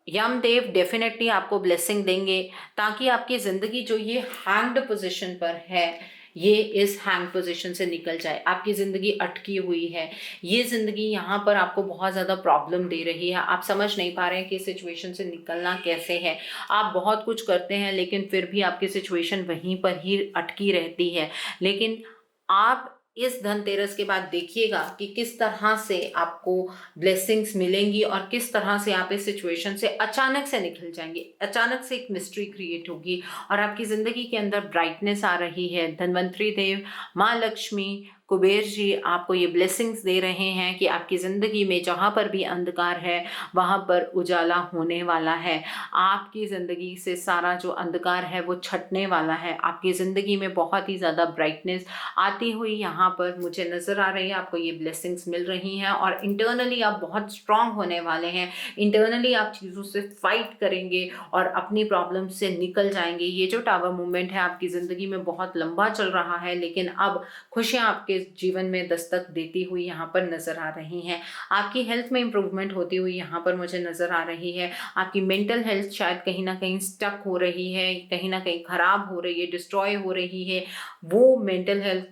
यमदेव डेफिनेटली आपको ब्लेसिंग देंगे ताकि आपकी ज़िंदगी जो ये हैंग्ड पोजीशन पर है, ये इस हैंग पोजीशन से निकल जाए। आपकी ज़िंदगी अटकी हुई है, ये ज़िंदगी यहाँ पर आपको बहुत ज़्यादा प्रॉब्लम दे रही है, आप समझ नहीं पा रहे हैं कि सिचुएशन से निकलना कैसे है। आप बहुत कुछ करते हैं लेकिन फिर भी आपकी सिचुएशन वहीं पर ही अटकी रहती है। लेकिन आप इस धनतेरस के बाद देखिएगा कि किस तरह से आपको ब्लेसिंग्स मिलेंगी और किस तरह से आप इस सिचुएशन से अचानक से निकल जाएंगे। अचानक से एक मिस्ट्री क्रिएट होगी और आपकी ज़िंदगी के अंदर ब्राइटनेस आ रही है। धन्वंतरी देव, माँ लक्ष्मी, कुबेर जी आपको ये ब्लेसिंग्स दे रहे हैं कि आपकी ज़िंदगी में जहाँ पर भी अंधकार है वहाँ पर उजाला होने वाला है। आपकी ज़िंदगी से सारा जो अंधकार है वो छटने वाला है। आपकी ज़िंदगी में बहुत ही ज़्यादा ब्राइटनेस आती हुई यहाँ पर मुझे नज़र आ रही है। आपको ये ब्लेसिंग्स मिल रही हैं और इंटरनली आप बहुत स्ट्रांग होने वाले हैं। इंटरनली आप चीज़ों से फाइट करेंगे और अपनी प्रॉब्लम से निकल जाएंगे। ये जो टावर मूवमेंट है आपकी ज़िंदगी में बहुत लंबा चल रहा है, लेकिन अब खुशियाँ आपके जीवन में दस्तक देती हुई यहाँ पर नज़र आ रही हैं। आपकी हेल्थ में इम्प्रूवमेंट होती हुई यहाँ पर मुझे नज़र आ रही है। आपकी मेंटल हेल्थ शायद कहीं ना कहीं स्टक हो रही है, कहीं ना कहीं ख़राब हो रही है, डिस्ट्रॉय हो रही है, वो मेंटल हेल्थ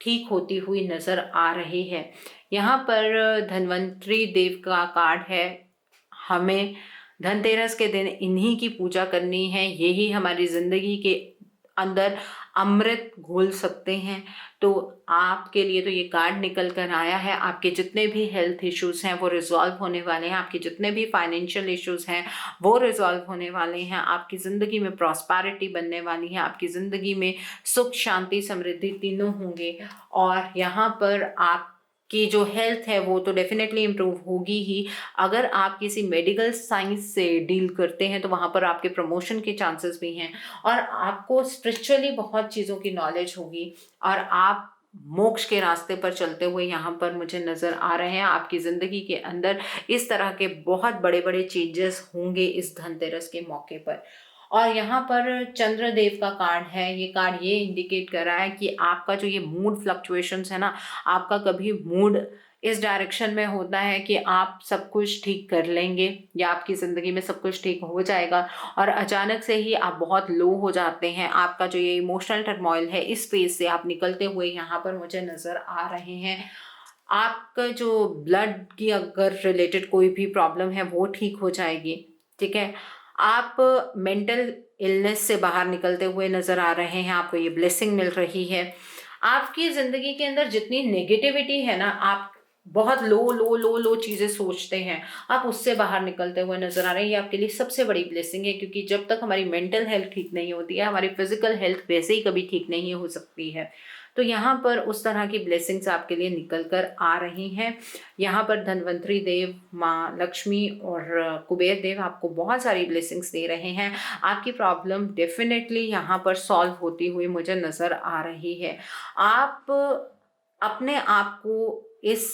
ठीक होती हुई नज़र आ रही है। यहाँ पर धन्वंतरी देव का कार्ड है। हमें धनतेरस के दिन इन्हीं की पूजा करनी है, यही हमारी ज़िंदगी के अंदर अमृत घोल सकते हैं। तो आपके लिए तो ये कार्ड निकल कर आया है। आपके जितने भी हेल्थ इश्यूज़ हैं वो रिजॉल्व होने वाले हैं, आपके जितने भी फाइनेंशियल इश्यूज़ हैं वो रिजॉल्व होने वाले हैं, आपकी ज़िंदगी में प्रॉस्पेरिटी बनने वाली है, आपकी ज़िंदगी में सुख शांति समृद्धि तीनों होंगे। और यहाँ पर आप की जो हेल्थ है वो तो डेफिनेटली इम्प्रूव होगी ही। अगर आप किसी मेडिकल साइंस से डील करते हैं तो वहाँ पर आपके प्रमोशन के चांसेस भी हैं और आपको स्पिरिचुअली बहुत चीज़ों की नॉलेज होगी और आप मोक्ष के रास्ते पर चलते हुए यहाँ पर मुझे नज़र आ रहे हैं। आपकी ज़िंदगी के अंदर इस तरह के बहुत बड़े बड़े चेंजेस होंगे इस धनतेरस के मौके पर। और यहाँ पर चंद्रदेव का कार्ड है। ये कार्ड ये इंडिकेट कर रहा है कि आपका जो ये मूड फ्लक्चुएशंस है ना, आपका कभी मूड इस डायरेक्शन में होता है कि आप सब कुछ ठीक कर लेंगे या आपकी ज़िंदगी में सब कुछ ठीक हो जाएगा और अचानक से ही आप बहुत लो हो जाते हैं। आपका जो ये इमोशनल टर्मोइल है, इस फेज से आप निकलते हुए यहाँ पर मुझे नज़र आ रहे हैं। आपका जो ब्लड की अगर रिलेटेड कोई भी प्रॉब्लम है वो ठीक हो जाएगी। ठीक है, आप मेंटल इलनेस से बाहर निकलते हुए नज़र आ रहे हैं, आपको ये ब्लेसिंग मिल रही है। आपकी ज़िंदगी के अंदर जितनी नेगेटिविटी है ना, आप बहुत लो लो लो लो चीज़ें सोचते हैं, आप उससे बाहर निकलते हुए नज़र आ रहे हैं। ये आपके लिए सबसे बड़ी ब्लेसिंग है, क्योंकि जब तक हमारी मेंटल हेल्थ ठीक नहीं होती है, हमारी फिजिकल हेल्थ वैसे ही कभी ठीक नहीं हो सकती है। तो यहाँ पर उस तरह की ब्लेसिंग्स आपके लिए निकल कर आ रही हैं। यहाँ पर धन्वंतरी देव, माँ लक्ष्मी और कुबेर देव आपको बहुत सारी ब्लेसिंग्स दे रहे हैं। आपकी प्रॉब्लम डेफिनेटली यहाँ पर सॉल्व होती हुई मुझे नज़र आ रही है। आप अपने आप को इस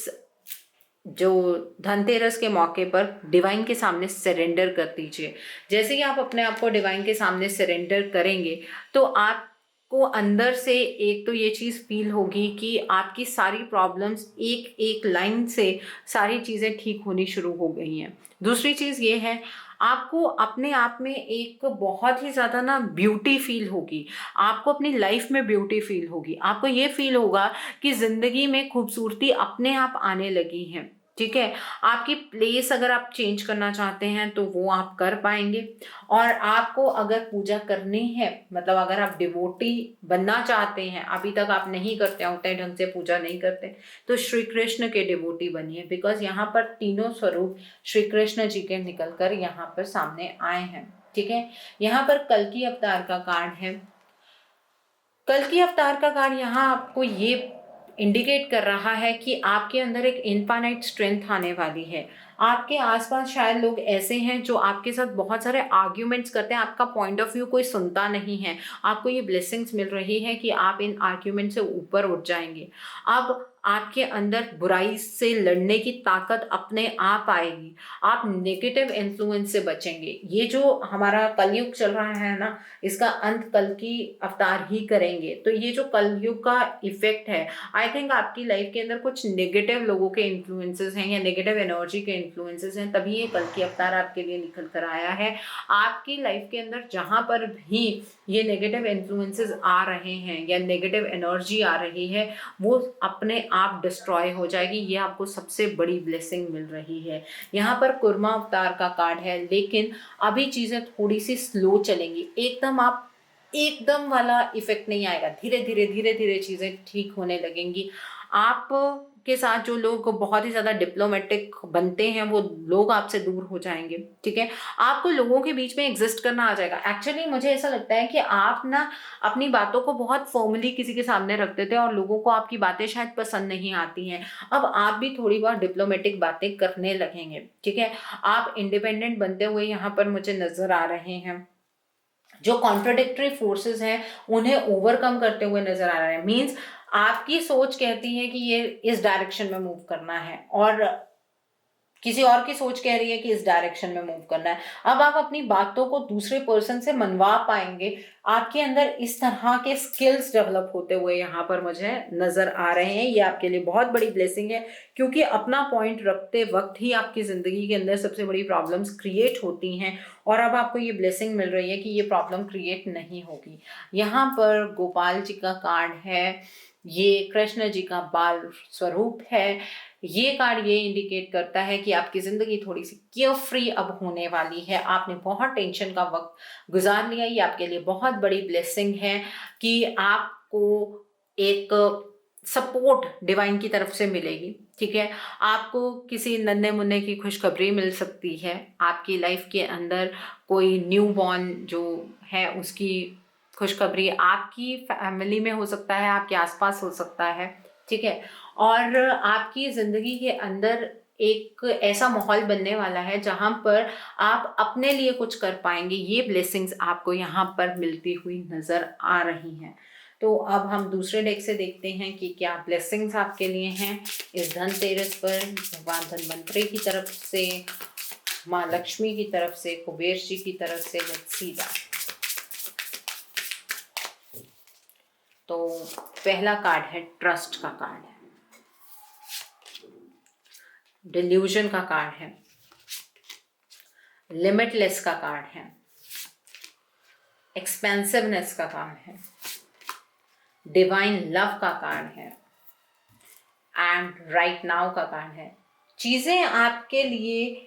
जो धनतेरस के मौके पर डिवाइन के सामने सरेंडर कर दीजिए। जैसे ही आप अपने आप को डिवाइन के सामने सरेंडर करेंगे तो आपको अंदर से एक तो ये चीज़ फील होगी कि आपकी सारी प्रॉब्लम्स एक एक लाइन से सारी चीज़ें ठीक होनी शुरू हो गई हैं। दूसरी चीज़ ये है, आपको अपने आप में एक बहुत ही ज़्यादा ना ब्यूटी फील होगी। आपको अपनी लाइफ में ब्यूटी फील होगी। आपको ये फील होगा कि ज़िंदगी में खूबसूरती अपने आप आने लगी है। ठीक है, आपकी प्लेस अगर आप चेंज करना चाहते हैं तो वो आप कर पाएंगे। और आपको अगर पूजा करनी है, मतलब अगर आप डिवोटी बनना चाहते हैं, अभी तक आप नहीं करते हैं, उतने ढंग से पूजा नहीं करते, तो श्री कृष्ण के डिवोटी बनिए। बिकॉज यहाँ पर तीनों स्वरूप श्री कृष्ण जी के निकल कर यहाँ पर सामने आए हैं। ठीक है, यहाँ पर कल्कि अवतार का कार्ड है। कल की अवतार का कार्ड यहाँ आपको ये इंडिकेट कर रहा है कि आपके अंदर एक इनफाइनाइट स्ट्रेंथ आने वाली है। आपके आसपास शायद लोग ऐसे हैं जो आपके साथ बहुत सारे आर्ग्यूमेंट्स करते हैं, आपका पॉइंट ऑफ व्यू कोई सुनता नहीं है। आपको ये ब्लेसिंग्स मिल रही है कि आप इन आर्ग्यूमेंट से ऊपर उठ जाएंगे। अब आपके अंदर बुराई से लड़ने की ताकत अपने आप आएगी। आप नेगेटिव इन्फ्लुएंस से बचेंगे। ये जो हमारा कलयुग चल रहा है ना, इसका अंत कल की अवतार ही करेंगे। तो ये जो कलयुग का इफेक्ट है, आई थिंक आपकी लाइफ के अंदर कुछ नेगेटिव लोगों के इन्फ्लुएंसेस हैं या नेगेटिव एनर्जी के इन्फ्लुएंसेस हैं, तभी ये कल की अवतार आपके लिए निकल कर आया है। आपकी लाइफ के अंदर जहां पर भी ये नेगेटिव इन्फ्लुएंसेस आ रहे हैं या नेगेटिव एनर्जी आ रही है, वो अपने आप डिस्ट्रॉय हो जाएगी। ये आपको सबसे बड़ी ब्लेसिंग मिल रही है। यहाँ पर कुर्मा अवतार का कार्ड है, लेकिन अभी चीजें थोड़ी सी स्लो चलेंगी। एकदम वाला इफेक्ट नहीं आएगा। धीरे धीरे चीजें ठीक होने लगेंगी। आप के साथ जो लोग बहुत ही ज्यादा डिप्लोमेटिक बनते हैं, वो लोग आपसे दूर हो जाएंगे। ठीक है, आपको लोगों के बीच में एग्जिस्ट करना आ जाएगा। एक्चुअली मुझे ऐसा लगता है कि आप ना अपनी बातों को बहुत फॉर्मली किसी के सामने रखते थे और लोगों को आपकी बातें शायद पसंद नहीं आती हैं। अब आप भी थोड़ी बहुत डिप्लोमेटिक बातें करने लगेंगे। ठीक है, आप इंडिपेंडेंट बनते हुए यहाँ पर मुझे नजर आ रहे हैं। जो कॉन्ट्रोडिक्टरी फोर्सेस हैं उन्हें ओवरकम करते हुए नजर आ रहे हैं। मीन्स आपकी सोच कहती है कि ये इस डायरेक्शन में मूव करना है और किसी और की सोच कह रही है कि इस डायरेक्शन में मूव करना है। अब आप अपनी बातों को दूसरे पर्सन से मनवा पाएंगे। आपके अंदर इस तरह के स्किल्स डेवलप होते हुए यहाँ पर मुझे नजर आ रहे हैं। ये आपके लिए बहुत बड़ी ब्लेसिंग है, क्योंकि अपना पॉइंट रखते वक्त ही आपकी जिंदगी के अंदर सबसे बड़ी प्रॉब्लम्स क्रिएट होती हैं, और अब आपको ये ब्लेसिंग मिल रही है कि ये प्रॉब्लम क्रिएट नहीं होगी। यहाँ पर गोपाल जी का कार्ड है, ये कृष्ण जी का बाल स्वरूप है। ये कार्ड ये इंडिकेट करता है कि आपकी जिंदगी थोड़ी सी केयर फ्री अब होने वाली है। आपने बहुत टेंशन का वक्त गुजार लिया। ये आपके लिए बहुत बड़ी ब्लेसिंग है कि आपको एक सपोर्ट डिवाइन की तरफ से मिलेगी। ठीक है, आपको किसी नन्हे मुन्ने की खुशखबरी मिल सकती है। आपकी लाइफ के अंदर कोई न्यू बॉर्न जो है उसकी खुशखबरी आपकी फैमिली में हो सकता है, आपके आसपास हो सकता है। ठीक है, और आपकी जिंदगी के अंदर एक ऐसा माहौल बनने वाला है जहां पर आप अपने लिए कुछ कर पाएंगे। ये ब्लेसिंग्स आपको यहाँ पर मिलती हुई नजर आ रही हैं। तो अब हम दूसरे डेक से देखते हैं कि क्या ब्लेसिंग्स आपके लिए हैं इस धनतेरस पर। भगवान धन्वंतरी की तरफ से, माँ लक्ष्मी की तरफ से, कुबेर जी की तरफ से, लेट्स सी दैट। तो पहला कार्ड है ट्रस्ट का कार्ड है, डिल्यूजन का कार्ड है, लिमिटलेस का कार्ड है, एक्सपेंसिवनेस का कार्ड है, डिवाइन लव का कार्ड है एंड राइट नाउ का कार्ड है। चीजें आपके लिए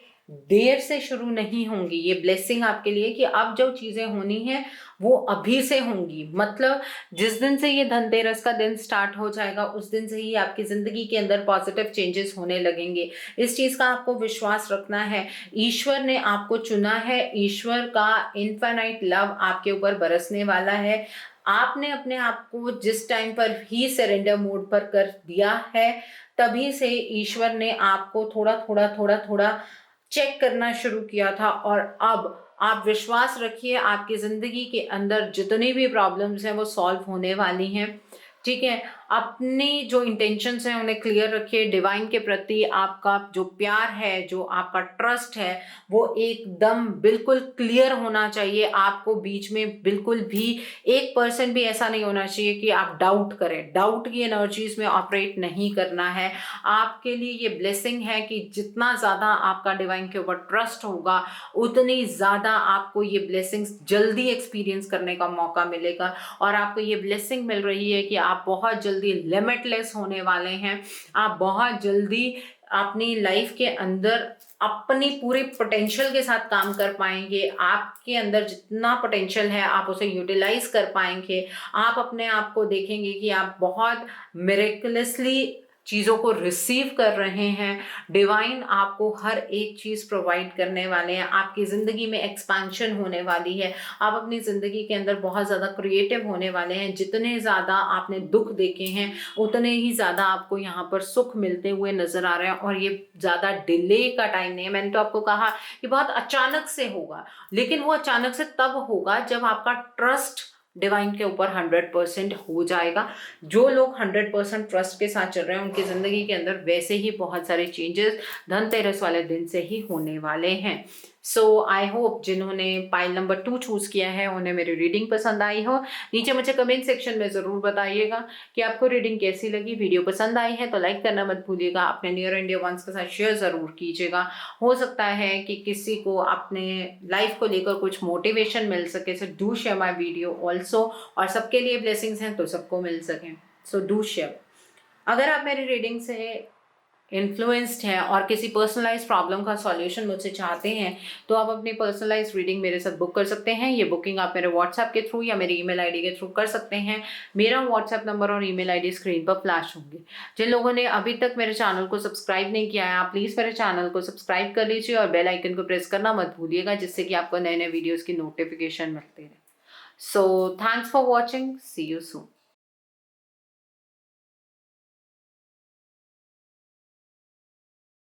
देर से शुरू नहीं होंगी। ये ब्लेसिंग आपके लिए कि अब जो चीजें होनी है वो अभी से होंगी। मतलब जिस दिन से ये धनतेरस का दिन स्टार्ट हो जाएगा उस दिन से ही आपकी जिंदगी के अंदर पॉजिटिव चेंजेस होने लगेंगे। इस चीज का आपको विश्वास रखना है। ईश्वर ने आपको चुना है, ईश्वर का इनफाइनाइट लव आपके ऊपर बरसने वाला है। आपने अपने आप को जिस टाइम पर ही सरेंडर मोड पर कर दिया है, तभी से ईश्वर ने आपको थोड़ा चेक करना शुरू किया था। और अब आप विश्वास रखिए, आपकी जिंदगी के अंदर जितनी भी प्रॉब्लम्स हैं वो सॉल्व होने वाली हैं। ठीक है, अपनी जो इंटेंशंस हैं उन्हें क्लियर रखिए। डिवाइन के प्रति आपका जो प्यार है, जो आपका ट्रस्ट है, वो एकदम बिल्कुल क्लियर होना चाहिए। आपको बीच में बिल्कुल भी 1% भी ऐसा नहीं होना चाहिए कि आप डाउट करें। डाउट की एनर्जीज में ऑपरेट नहीं करना है। आपके लिए ये ब्लेसिंग है कि जितना ज़्यादा आपका डिवाइन के ऊपर ट्रस्ट होगा, उतनी ज़्यादा आपको ये ब्लेसिंग्स जल्दी एक्सपीरियंस करने का मौका मिलेगा। और आपको ये ब्लेसिंग मिल रही है कि आप बहुत जल्दी लिमिटलेस होने वाले हैं। आप बहुत जल्दी अपनी लाइफ के अंदर अपनी पूरी पोटेंशियल के साथ काम कर पाएंगे। आपके अंदर जितना पोटेंशियल है आप उसे यूटिलाइज कर पाएंगे। आप अपने आप को देखेंगे कि आप बहुत मिरेकलसली चीज़ों को रिसीव कर रहे हैं। डिवाइन आपको हर एक चीज़ प्रोवाइड करने वाले हैं। आपकी ज़िंदगी में एक्सपेंशन होने वाली है। आप अपनी ज़िंदगी के अंदर बहुत ज़्यादा क्रिएटिव होने वाले हैं। जितने ज़्यादा आपने दुख देखे हैं उतने ही ज़्यादा आपको यहाँ पर सुख मिलते हुए नज़र आ रहे हैं। और ये ज़्यादा डिले का टाइम नहीं है। मैंने तो आपको कहा कि बहुत अचानक से होगा, लेकिन वो अचानक से तब होगा जब आपका ट्रस्ट डिवाइन के ऊपर 100% हो जाएगा। जो लोग 100% ट्रस्ट के साथ चल रहे हैं उनकी ज़िंदगी के अंदर वैसे ही बहुत सारे चेंजेस धनतेरस वाले दिन से ही होने वाले हैं। सो आई होप जिन्होंने पाइल नंबर 2 चूज़ किया है उन्हें मेरी रीडिंग पसंद आई हो। नीचे मुझे कमेंट सेक्शन में ज़रूर बताइएगा कि आपको रीडिंग कैसी लगी। वीडियो पसंद आई है तो लाइक करना मत भूलिएगा। अपने नियर एंड डियर वंस के साथ शेयर ज़रूर कीजिएगा। हो सकता है कि किसी को अपने लाइफ को लेकर कुछ मोटिवेशन मिल सके। So do share my video also. और सबके लिए ब्लेसिंग्स हैं तो सबको मिल सकें। So do share. अगर आप मेरी रीडिंग से इन्फ्लुएंस्ड हैं और किसी पर्सनलाइज प्रॉब्लम का सॉल्यूशन मुझसे चाहते हैं तो आप अपनी पर्सनलाइज रीडिंग मेरे साथ बुक कर सकते हैं। ये बुकिंग आप मेरे व्हाट्सएप के थ्रू या मेरी ईमेल आईडी के थ्रू कर सकते हैं। मेरा व्हाट्सएप नंबर और ईमेल आईडी स्क्रीन पर फ्लैश होंगे। जिन लोगों ने अभी तक मेरे चैनल को सब्सक्राइब नहीं किया है आप प्लीज़ मेरे चैनल को सब्सक्राइब कर लीजिए और बेल आइकन को प्रेस करना मत भूलिएगा, जिससे कि आपको नए नए वीडियोज़ की नोटिफिकेशन मिलती रहे। So thanks for watching. See you soon.